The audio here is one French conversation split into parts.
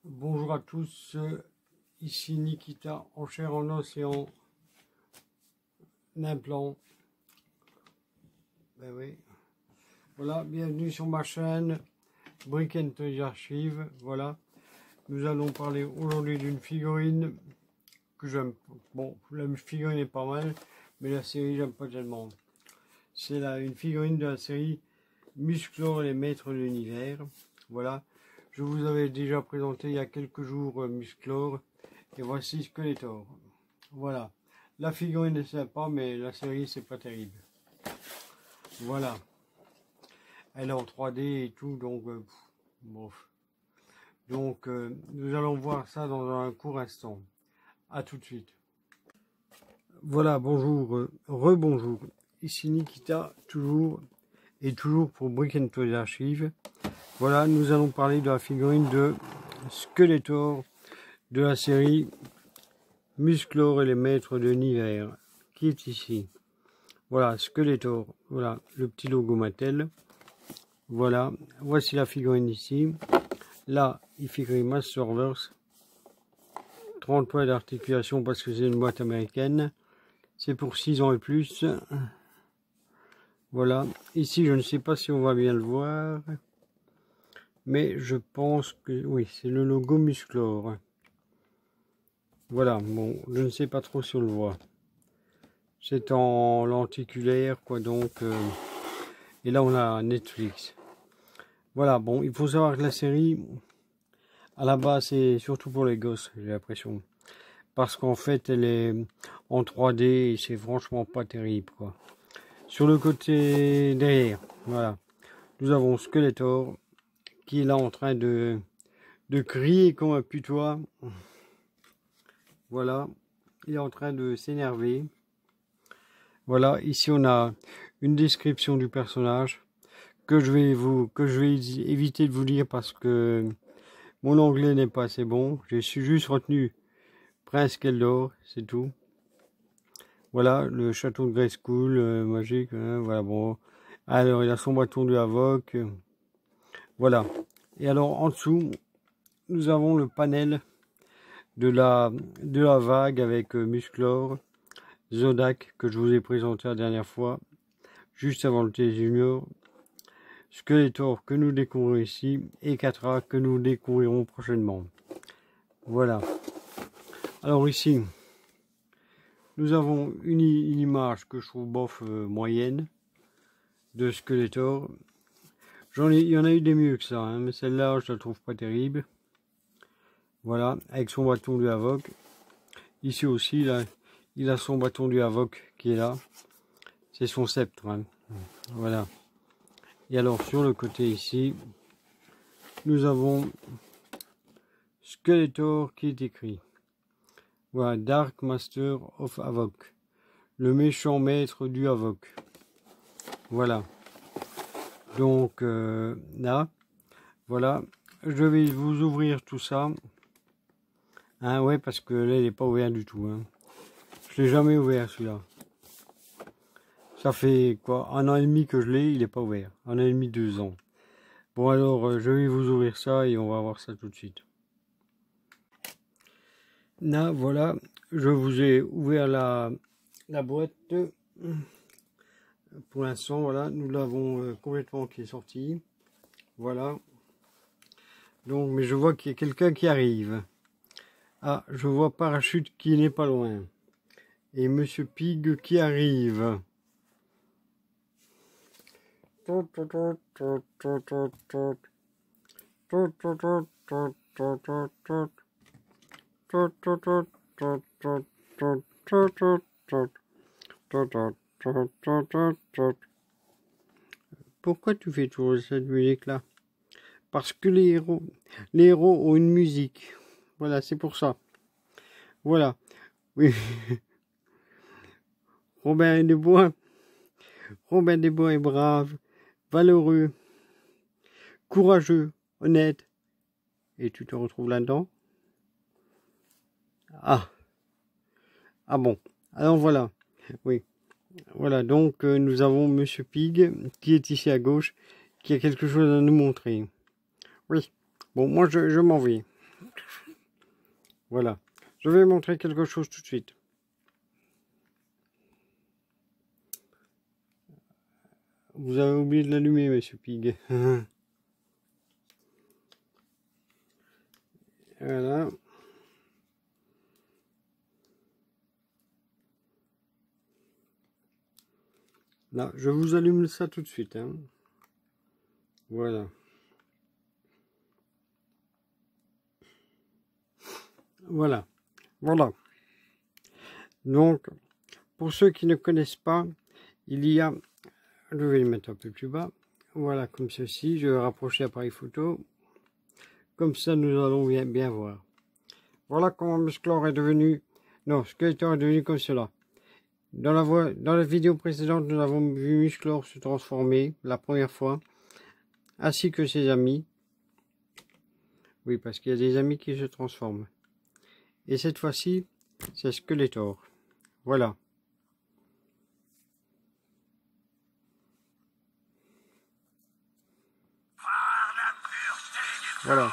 Bonjour à tous, ici Nikita en chair, en os et en implant. Ben oui. Voilà, bienvenue sur ma chaîne Brick & Toys Archive. Voilà, nous allons parler aujourd'hui d'une figurine que j'aime. Bon, la figurine est pas mal, mais la série j'aime pas tellement. C'est une figurine de la série Musclor et les Maîtres de l'Univers. Voilà. Je vous avais déjà présenté il y a quelques jours Musclor et voici Skeletor. Voilà, la figurine est sympa mais la série c'est pas terrible. Voilà, elle est en 3D et tout donc bon. Donc nous allons voir ça dans un court instant. À tout de suite. Voilà, bonjour, rebonjour. Ici Nikita toujours pour Brick & Toys Archive. Voilà, nous allons parler de la figurine de Skeletor de la série Musclor et les Maîtres de l'Univers, qui est ici. Voilà, Skeletor, voilà, le petit logo Mattel. Voilà, voici la figurine ici. Là, il fait écrit Masterverse. 30 points d'articulation parce que c'est une boîte américaine. C'est pour 6 ans et plus. Voilà, ici je ne sais pas si on va bien le voir. Mais je pense que oui, c'est le logo Musclor. Voilà, bon, je ne sais pas trop si on le voit. C'est en lenticulaire, quoi, donc. Et là, on a Netflix. Voilà, bon, il faut savoir que la série, à la base, c'est surtout pour les gosses, j'ai l'impression. Parce qu'en fait, elle est en 3D et c'est franchement pas terrible, quoi. Sur le côté derrière, voilà, nous avons Skeletor qui est là en train de crier comme un putois. Voilà, il est en train de s'énerver. Voilà, ici on a une description du personnage que je vais éviter de vous lire parce que mon anglais n'est pas assez bon. Je suis juste retenu Prince Keldor, c'est tout. Voilà, le château de Grayskull, magique, hein, voilà, bon. Alors, il a son bâton de Havok. Voilà. Et alors, en dessous, nous avons le panel de la vague avec Musclor, Zodak, que je vous ai présenté la dernière fois, juste avant le T Junior, Skeletor, que nous découvrons ici, et Catra, que nous découvrirons prochainement. Voilà. Alors ici, nous avons une image que je trouve bof moyenne de Skeletor. Il y en a eu des mieux que ça, hein, mais celle-là, je la trouve pas terrible. Voilà, avec son bâton du Havok. Ici aussi, là, il a son bâton du Havok qui est là. C'est son sceptre. Hein. Voilà. Et alors, sur le côté ici, nous avons Skeletor qui est écrit. Voilà, Dark Master of Havok. Le méchant maître du Havok. Voilà. Donc, là, voilà. Je vais vous ouvrir tout ça. Hein, ouais, parce que là, il n'est pas ouvert du tout. Hein. Je l'ai jamais ouvert, celui-là. Ça fait, quoi, 1 an et demi que je l'ai, il n'est pas ouvert. 1 an et demi, 2 ans. Bon, alors, je vais vous ouvrir ça et on va voir ça tout de suite. Là, voilà, je vous ai ouvert la boîte. Pour l'instant, voilà, nous l'avons complètement qui est sorti. Voilà. Donc, mais je vois qu'il y a quelqu'un qui arrive. Ah, je vois Parachute qui n'est pas loin. Et Monsieur Pig qui arrive. Pourquoi tu fais toujours cette musique-là? Parce que les héros ont une musique. Voilà, c'est pour ça. Voilà. Oui. Robin des Bois est brave, valeureux, courageux, honnête. Et tu te retrouves là-dedans? Ah. Ah bon. Alors voilà. Oui. Voilà, donc nous avons Monsieur Pig qui est ici à gauche, qui a quelque chose à nous montrer. Oui. Bon, moi je m'en vais. Voilà. Je vais montrer quelque chose tout de suite. Vous avez oublié de l'allumer, monsieur Pig. Voilà. Là, je vous allume ça tout de suite. Hein. Voilà. Voilà. Voilà. Donc, pour ceux qui ne connaissent pas, il y a... Je vais le mettre un peu plus bas. Voilà, comme ceci. Je vais rapprocher l'appareil photo. Comme ça, nous allons bien voir. Voilà comment Musclor est devenu... Non, Skeletor est devenu comme cela. Dans la vidéo précédente, nous avons vu Musclor se transformer la première fois, ainsi que ses amis. Oui, parce qu'il y a des amis qui se transforment. Et cette fois-ci, c'est Skeletor. Voilà. Voilà.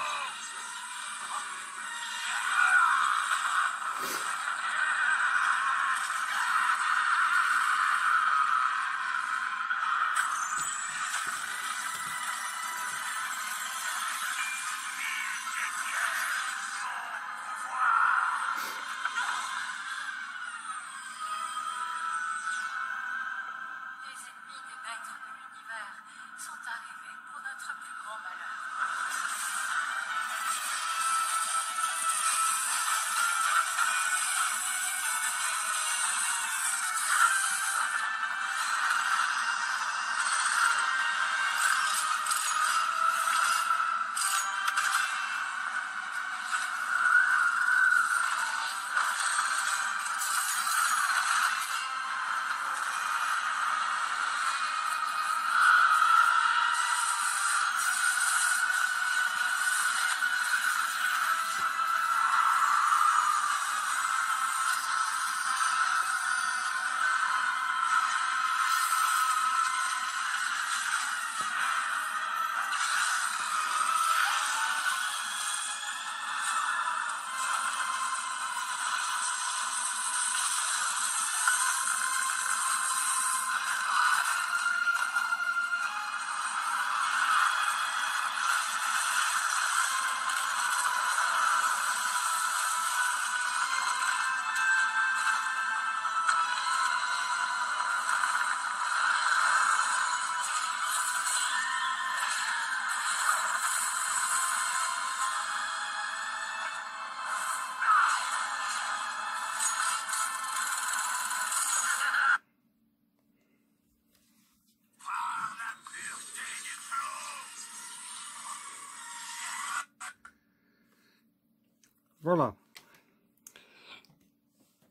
Voilà.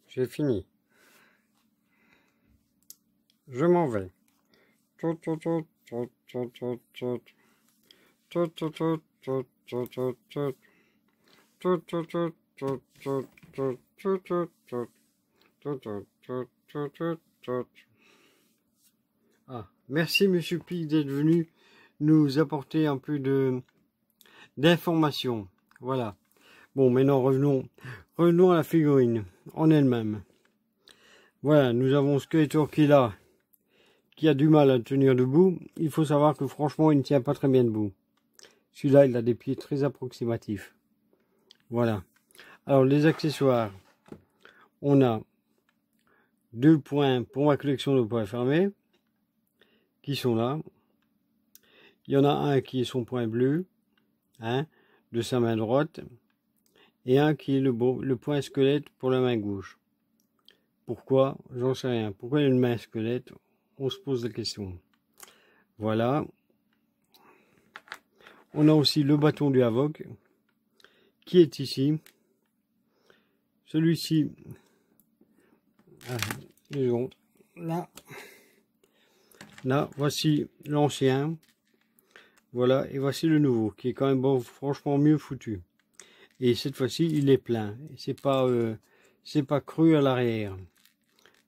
J'ai fini. Je m'en vais. Ah, merci Monsieur Pig d'être venu nous apporter un peu d'informations. Voilà. Bon, maintenant revenons à la figurine en elle-même. Voilà, nous avons Skeletor qui est là, qui a du mal à tenir debout. Il faut savoir que franchement, il ne tient pas très bien debout. Celui-là, il a des pieds très approximatifs. Voilà. Alors, les accessoires. On a 2 points pour ma collection de points fermés, qui sont là. Il y en a un qui est son point bleu, hein, de sa main droite, et un qui est le point squelette pour la main gauche. Pourquoi? J'en sais rien. Pourquoi il y a une main squelette? On se pose la question. Voilà. On a aussi le bâton du Havok, qui est ici. Celui-ci, là, voici l'ancien. Voilà, et voici le nouveau, qui est quand même bon, franchement mieux foutu. Et cette fois-ci, il est plein. C'est pas creux à l'arrière.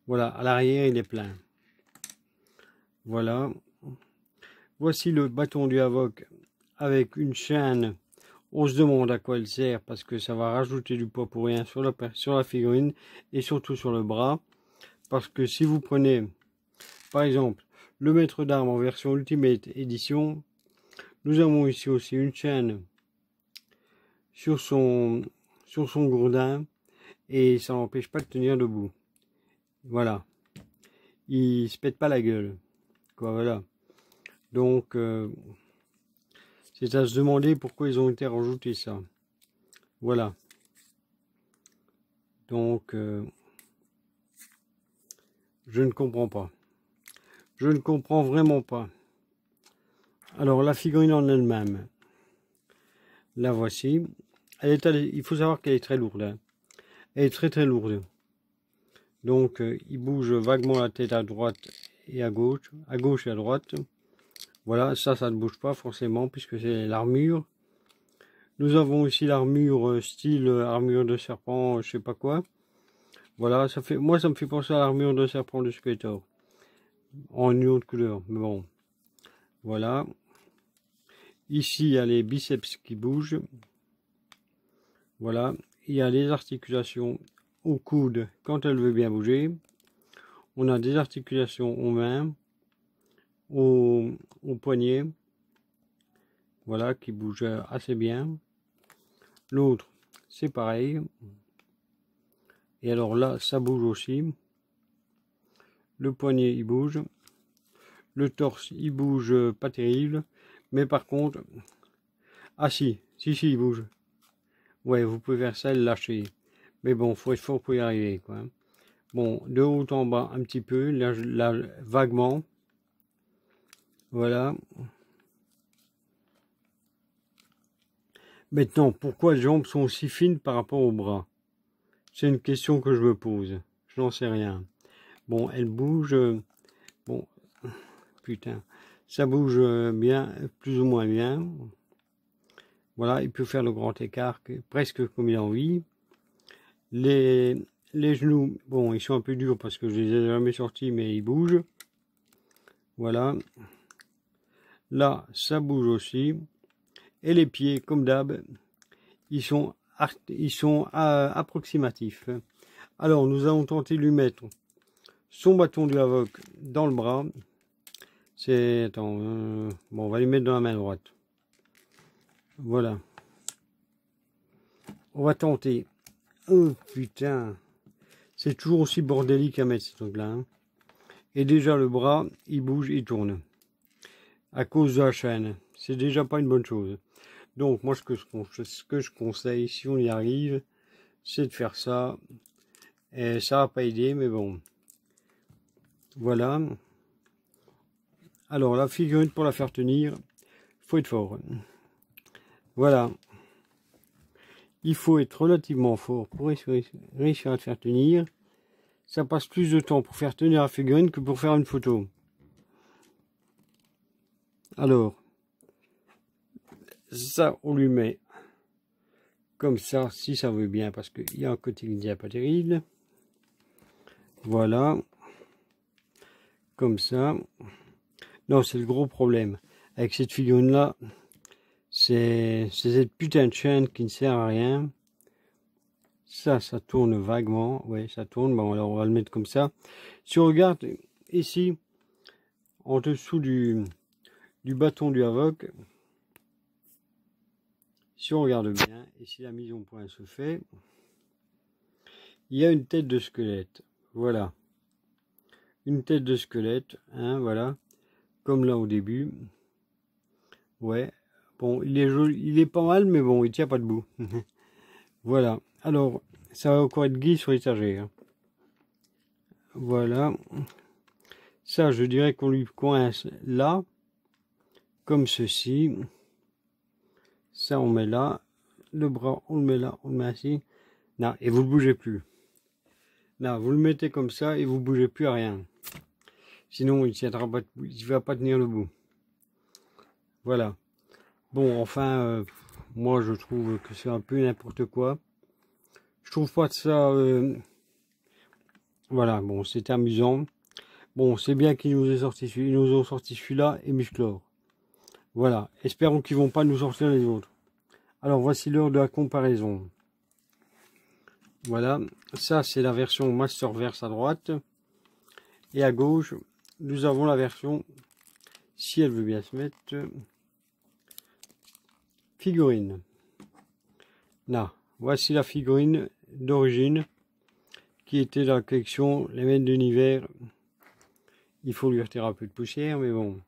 Voilà, à l'arrière, il est plein. Voilà. Voici le bâton du Havok avec une chaîne On se demande à quoi elle sert, parce que ça va rajouter du poids pour rien sur la figurine, et surtout sur le bras. Parce que si vous prenez, par exemple, le maître d'armes en version Ultimate Edition, nous avons ici aussi une chaîne sur son gourdin, et ça n'empêche pas de tenir debout. Voilà. Il se pète pas la gueule. Quoi, voilà. Donc, c'est à se demander pourquoi ils ont été rajoutés ça. Voilà. Donc, je ne comprends pas. Je ne comprends vraiment pas. Alors, la figurine en elle-même, la voici. Il faut savoir qu'elle est très lourde. Hein. Elle est très très lourde. Donc, il bouge vaguement la tête à droite et à gauche et à droite. Voilà, ça ne bouge pas forcément puisque c'est l'armure. Nous avons aussi l'armure style armure de serpent, je sais pas quoi. Voilà, moi ça me fait penser à l'armure de serpent de Skeletor. En une autre couleur, mais bon. Voilà. Ici, il y a les biceps qui bougent. Voilà. Il y a les articulations au coude quand elle veut bien bouger. On a des articulations aux mains, aux poignets. Voilà, qui bougent assez bien. L'autre, c'est pareil. Et alors là, ça bouge aussi. Le poignet, il bouge. Le torse, il bouge pas terrible. Mais par contre... Ah si, il bouge. Ouais, vous pouvez faire ça et le lâcher. Mais bon, faut être fort pour y arriver, quoi. Bon, de haut en bas, un petit peu. Là vaguement. Voilà. Maintenant, pourquoi les jambes sont aussi fines par rapport aux bras? C'est une question que je me pose. Je n'en sais rien. Bon, elle bouge. Bon, putain. Ça bouge bien, plus ou moins bien. Voilà, il peut faire le grand écart, presque comme il a envie. Les genoux, bon, ils sont un peu durs parce que je les ai jamais sortis, mais ils bougent. Voilà. Là, ça bouge aussi. Et les pieds, comme d'hab, ils sont approximatifs. Alors, nous allons tenter de lui mettre son bâton du Havok dans le bras. Attends, bon, on va lui mettre dans la main droite. Voilà. On va tenter. Oh putain. C'est toujours aussi bordélique à mettre ce truc-là. Hein. Et déjà le bras, il bouge, il tourne. À cause de la chaîne. C'est déjà pas une bonne chose. Donc moi ce que je conseille, si on y arrive, c'est de faire ça. Et ça va pas aider, mais bon. Voilà. Alors la figurine, pour la faire tenir, faut être fort. Voilà. Il faut être relativement fort pour réussir à le faire tenir. Ça passe plus de temps pour faire tenir la figurine que pour faire une photo. Alors, ça, on lui met comme ça, si ça veut bien, parce qu'il y a un côté qui n'est pas terrible. Voilà. Comme ça. Non, c'est le gros problème. Avec cette figurine-là, c'est cette putain de chaîne qui ne sert à rien. Ça tourne vaguement. Ouais, ça tourne. Bon, alors on va le mettre comme ça. Si on regarde ici, en dessous du bâton du Havok, si on regarde bien, et si la mise en point se fait, il y a une tête de squelette. Voilà. Une tête de squelette, hein, voilà. Comme là au début. Ouais. Bon, il est joli, il est pas mal, mais bon, il tient pas debout. Voilà. Alors, ça va encore être gris sur l'étagère. Voilà. Ça, je dirais qu'on lui coince là. Comme ceci. Ça, on met là. Le bras, on le met là, on le met ainsi. Là, et vous ne bougez plus. Là, vous le mettez comme ça et vous ne bougez plus à rien. Sinon, il ne va pas tenir debout. Voilà. Bon, enfin, moi, je trouve que c'est un peu n'importe quoi. Je trouve pas de ça... Voilà, bon, c'était amusant. Bon, c'est bien qu'ils nous ont sorti celui-là et Musclor. Voilà. Espérons qu'ils vont pas nous sortir les autres. Alors, voici l'heure de la comparaison. Voilà, ça c'est la version Masterverse à droite. Et à gauche, nous avons la version, si elle veut bien se mettre, figurine. Là, voici la figurine d'origine qui était dans la collection Les Maîtres d'Univers. Il faut lui retirer un peu de poussière, mais bon.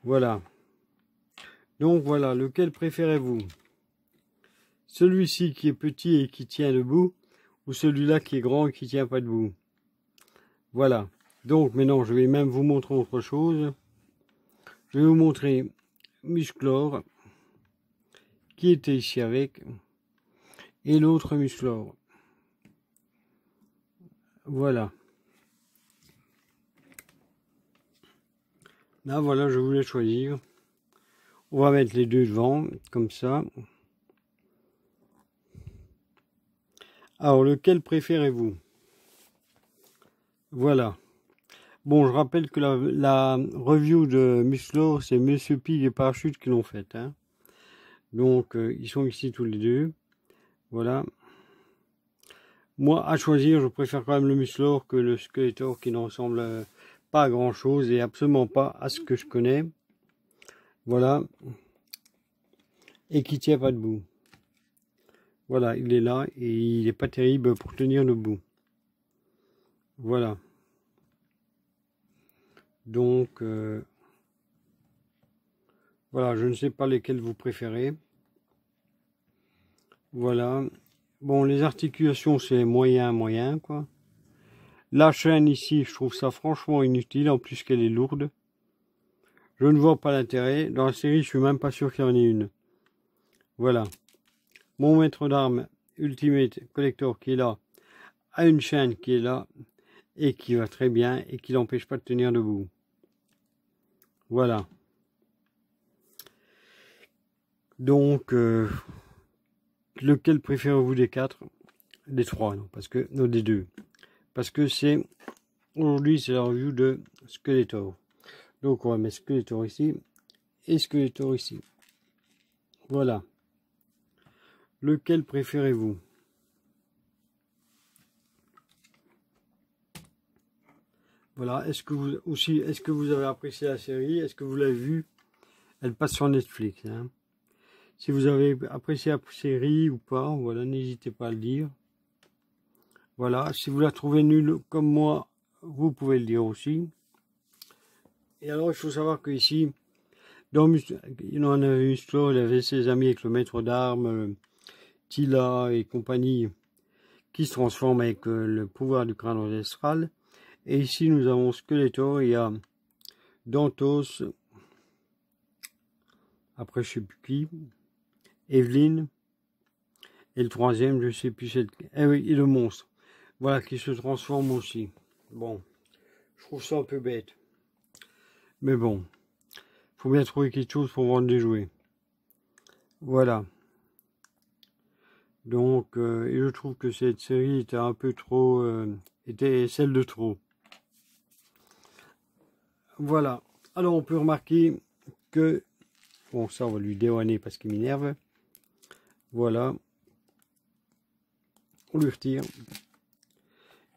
Voilà. Donc voilà, lequel préférez-vous? Celui-ci qui est petit et qui tient debout, ou celui-là qui est grand et qui tient pas debout? Voilà. Donc maintenant, je vais même vous montrer autre chose. Je vais vous montrer Musclor, qui était ici avec, et l'autre Musclor. Voilà. Là, voilà, je voulais choisir. On va mettre les deux devant, comme ça. Alors, lequel préférez-vous? Voilà. Bon, je rappelle que la review de Musclor, c'est Monsieur Pig et Parachute qui l'ont faite. Hein. Donc, ils sont ici tous les deux. Voilà. Moi, à choisir, je préfère quand même le Musclor que le Skeletor qui ne ressemble pas à grand chose et absolument pas à ce que je connais. Voilà. Et qui tient pas debout. Voilà, il est là et il n'est pas terrible pour tenir debout. Voilà. Donc, voilà, je ne sais pas lesquels vous préférez. Voilà. Bon, les articulations, c'est moyen, quoi. La chaîne ici, je trouve ça franchement inutile, en plus qu'elle est lourde. Je ne vois pas l'intérêt. Dans la série, je suis même pas sûr qu'il y en ait une. Voilà. Mon maître d'armes Ultimate Collector qui est là, a une chaîne qui est là, et qui va très bien, et qui l'empêche pas de tenir debout. Voilà. Donc, lequel préférez-vous des quatre? Des trois, non, parce que, non, des deux. Parce que c'est, aujourd'hui, c'est la review de Skeletor. Donc, on va mettre Skeletor ici, et Skeletor ici. Voilà. Lequel préférez-vous? Voilà. Est-ce que vous avez apprécié la série? Est-ce que vous l'avez vue? Elle passe sur Netflix. Hein. Si vous avez apprécié la série ou pas, voilà, n'hésitez pas à le dire. Voilà. Si vous la trouvez nulle comme moi, vous pouvez le dire aussi. Et alors, il faut savoir que ici, il en avait Musclor, il avait ses amis avec le maître d'armes, Tila et compagnie, qui se transforment avec le pouvoir du crâne ancestral. Et ici, nous avons Skeletor, il y a Dantos, après je sais plus qui, Evelyn, et le troisième, je sais plus c'est eh oui, et le monstre. Voilà, qui se transforme aussi. Bon, je trouve ça un peu bête. Mais bon, faut bien trouver quelque chose pour vendre des jouets. Voilà. Donc, et je trouve que cette série était un peu trop, était celle de trop. Voilà. Alors, on peut remarquer que, bon, ça, on va lui déwanner parce qu'il m'énerve. Voilà. On lui retire.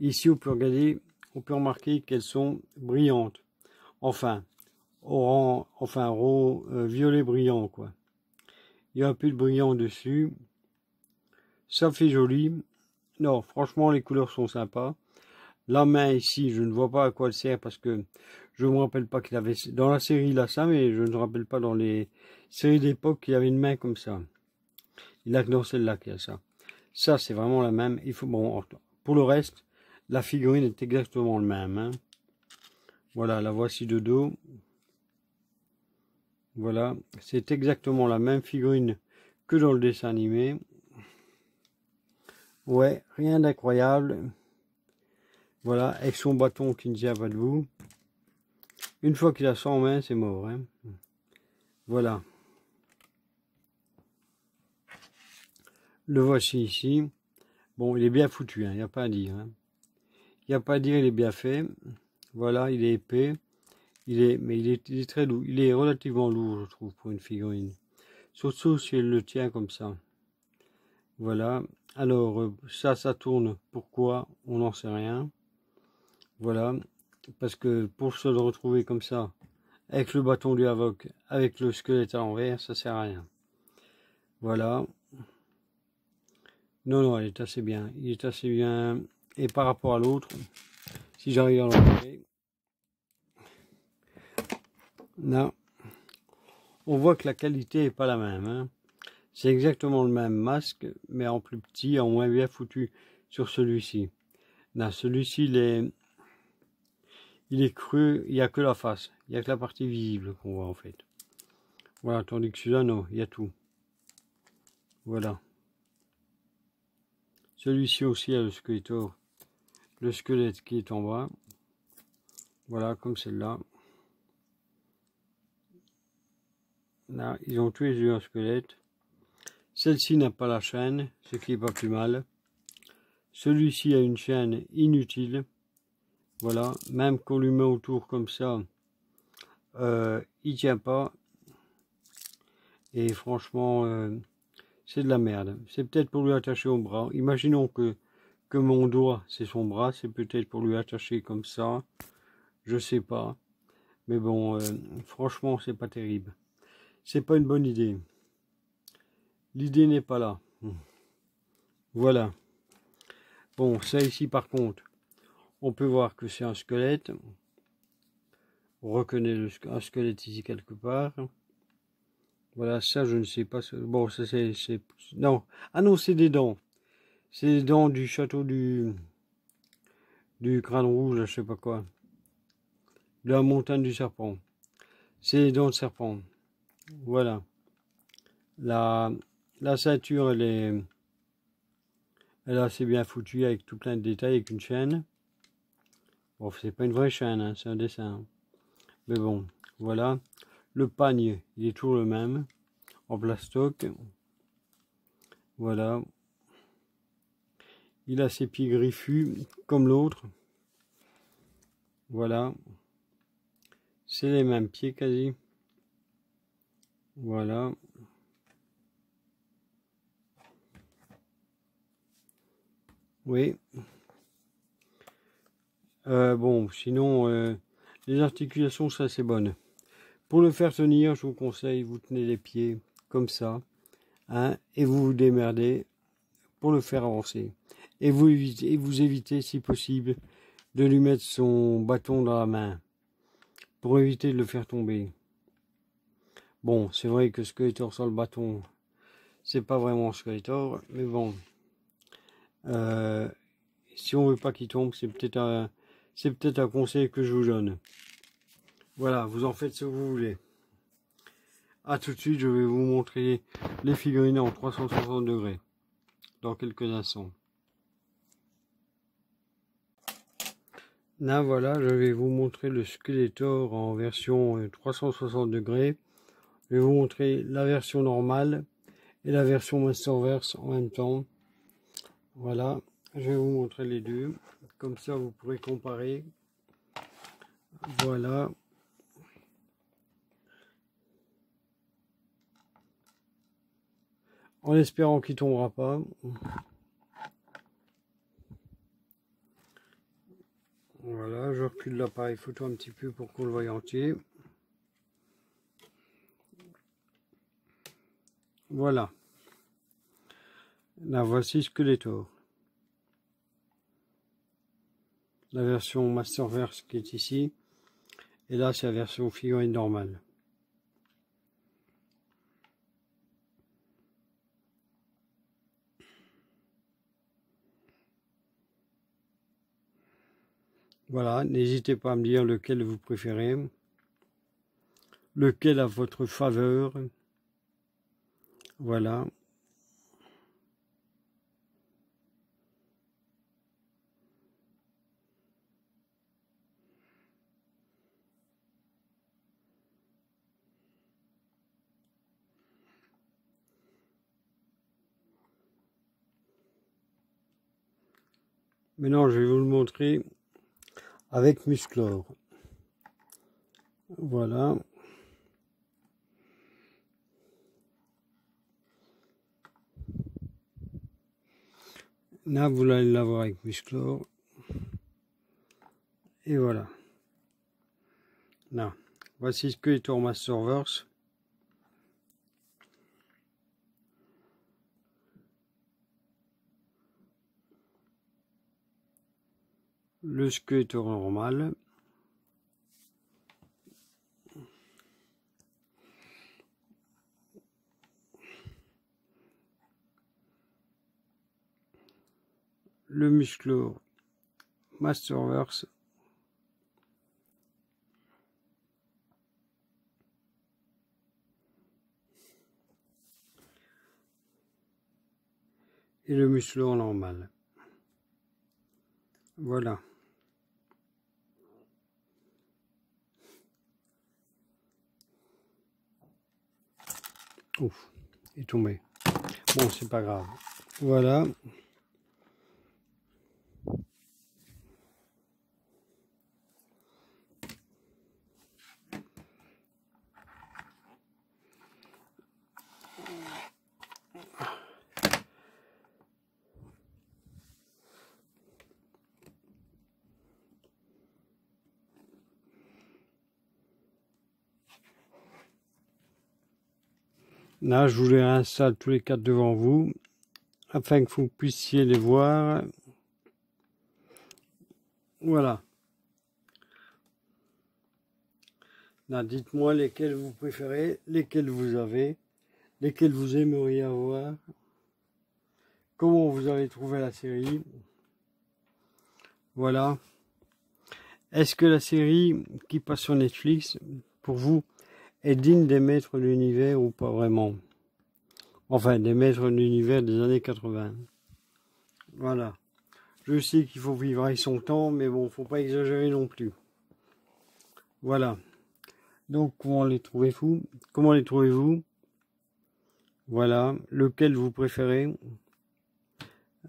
Ici, on peut regarder, on peut remarquer qu'elles sont brillantes. Enfin, violet brillant, quoi. Il y a un peu de brillant dessus. Ça fait joli. Non, franchement, les couleurs sont sympas. La main ici, je ne vois pas à quoi elle sert parce que je ne me rappelle pas qu'il avait... Dans la série, il a ça, mais je ne me rappelle pas dans les séries d'époque qu'il y avait une main comme ça. Il a que dans celle-là qu'il y a ça. Ça, c'est vraiment la même. Il faut... Bon, pour le reste, la figurine est exactement le même. Hein. Voilà, la voici de dos. Voilà, c'est exactement la même figurine que dans le dessin animé. Ouais, rien d'incroyable. Voilà, avec son bâton qui ne tient pas debout. Une fois qu'il a ça en main, c'est mort. Hein. Voilà. Le voici ici. Bon, il est bien foutu, il n'y a pas à dire. Hein. Il n'y a pas à dire, il est bien fait. Voilà, il est épais. Mais il est très lourd. Il est relativement lourd, je trouve, pour une figurine. surtout si elle le tient comme ça. Voilà. Alors, ça tourne. Pourquoi? On n'en sait rien. Voilà. Parce que pour se le retrouver comme ça, avec le bâton du Havok, avec le squelette à l'envers, ça sert à rien. Voilà. Non, non, il est assez bien. Il est assez bien. Et par rapport à l'autre, si j'arrive à l'enlever, là, on voit que la qualité n'est pas la même. Hein. C'est exactement le même masque, mais en plus petit, en moins bien foutu sur celui-ci. Là, celui-ci, il est creux, il n'y a que la face. Il n'y a que la partie visible qu'on voit en fait. Voilà, tandis que celui-là, non, il y a tout. Voilà. Celui-ci aussi a le squelette qui est en bas. Voilà, comme celle-là. Là, ils ont tous les deux un squelette. Celle-ci n'a pas la chaîne, ce qui est pas plus mal. Celui-ci a une chaîne inutile. Voilà, même qu'on lui met autour comme ça, il tient pas. Et franchement, c'est de la merde. C'est peut-être pour lui attacher au bras. Imaginons que mon doigt, c'est son bras. C'est peut-être pour lui attacher comme ça. Je sais pas. Mais bon, franchement, c'est pas terrible. C'est pas une bonne idée. L'idée n'est pas là. Voilà. Bon, ça ici par contre, on peut voir que c'est un squelette. On reconnaît un squelette ici quelque part. Voilà, ça je ne sais pas. Bon, ça c'est... Non. Ah non, c'est des dents. C'est des dents du château du crâne rouge, je sais pas quoi. De la montagne du serpent. C'est les dents de serpent. Voilà. La ceinture, elle est assez bien foutue avec tout plein de détails, avec une chaîne. Bon, c'est pas une vraie chaîne, hein, c'est un dessin. Mais bon, voilà. Le pagne, il est toujours le même, en plastoc. Voilà. Il a ses pieds griffus, comme l'autre. Voilà. C'est les mêmes pieds quasi. Voilà. Oui. Bon, sinon, les articulations sont assez bonnes. Pour le faire tenir, je vous conseille, vous tenez les pieds comme ça, hein, et vous vous démerdez pour le faire avancer. Et vous évitez, si possible, de lui mettre son bâton dans la main, pour éviter de le faire tomber. Bon, c'est vrai que Skeletor sans le bâton, c'est pas vraiment Skeletor, mais bon, si on veut pas qu'il tombe, c'est peut-être un conseil que je vous donne. Voilà, vous en faites ce que vous voulez. A tout de suite, je vais vous montrer les figurines en 360 degrés dans quelques instants. Là, voilà, je vais vous montrer le Skeletor en version 360 degrés. Je vais vous montrer la version normale et la version Masterverse en même temps. Voilà, je vais vous montrer les deux. Comme ça, vous pourrez comparer. Voilà. En espérant qu'il ne tombera pas. Voilà, je recule l'appareil photo un petit peu pour qu'on le voie entier. Voilà. Là, voici Skeletor. La version Masterverse qui est ici. Et là, c'est la version figurine normale. Voilà, n'hésitez pas à me dire lequel vous préférez. Lequel a votre faveur. Voilà. Maintenant, je vais vous le montrer avec Musclor. Voilà. Là, vous allez l'avoir avec Musclor. Et voilà. Là, voici Skeletor Masterverse. Le Skeletor normal. Le Musclor Masterverse. Et le Musclor normal. Voilà. Ouf, il est tombé. Bon, c'est pas grave. Voilà. Là, je vous les réinstalle tous les quatre devant vous, afin que vous puissiez les voir. Voilà. Là, dites-moi lesquels vous préférez, lesquels vous avez, lesquels vous aimeriez avoir, comment vous avez trouvé la série. Voilà. Est-ce que la série qui passe sur Netflix, pour vous, est digne des maîtres de l'univers ou pas vraiment? Enfin, des maîtres de l'univers des années 80. Voilà. Je sais qu'il faut vivre avec son temps, mais bon, faut pas exagérer non plus. Voilà. Donc, comment les trouvez-vous? Comment les trouvez-vous? Voilà. Lequel vous préférez?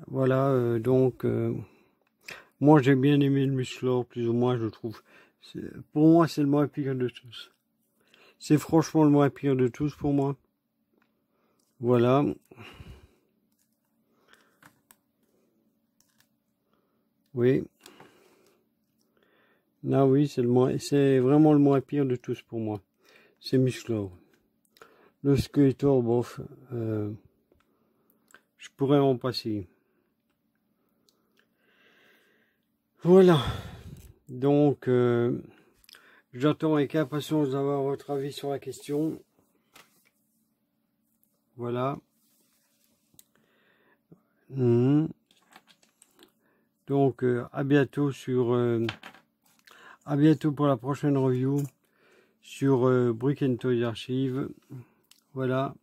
Voilà. Moi, j'ai bien aimé le Musclor, plus ou moins, je trouve. Pour moi, c'est le moins pire de tous. C'est franchement le moins pire de tous pour moi. Voilà. Oui. Là, oui, c'est vraiment le moins pire de tous pour moi. C'est Musclor. Le Skeletor, bof, je pourrais en passer. Voilà. Donc, j'attends avec impatience d'avoir votre avis sur la question. Voilà. Donc, à bientôt pour la prochaine review sur Brick and Toys Archive. Voilà.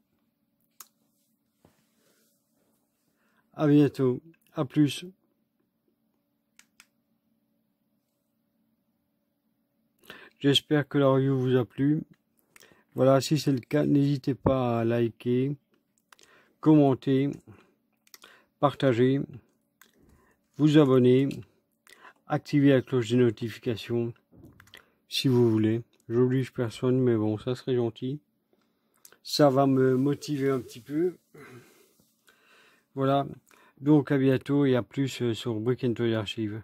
À bientôt. À plus. J'espère que la review vous a plu. Voilà, si c'est le cas, n'hésitez pas à liker, commenter, partager, vous abonner, activer la cloche des notifications, si vous voulez. J'oblige personne, mais bon, ça serait gentil. Ça va me motiver un petit peu. Voilà. Donc à bientôt et à plus sur Brick and Toys Archive.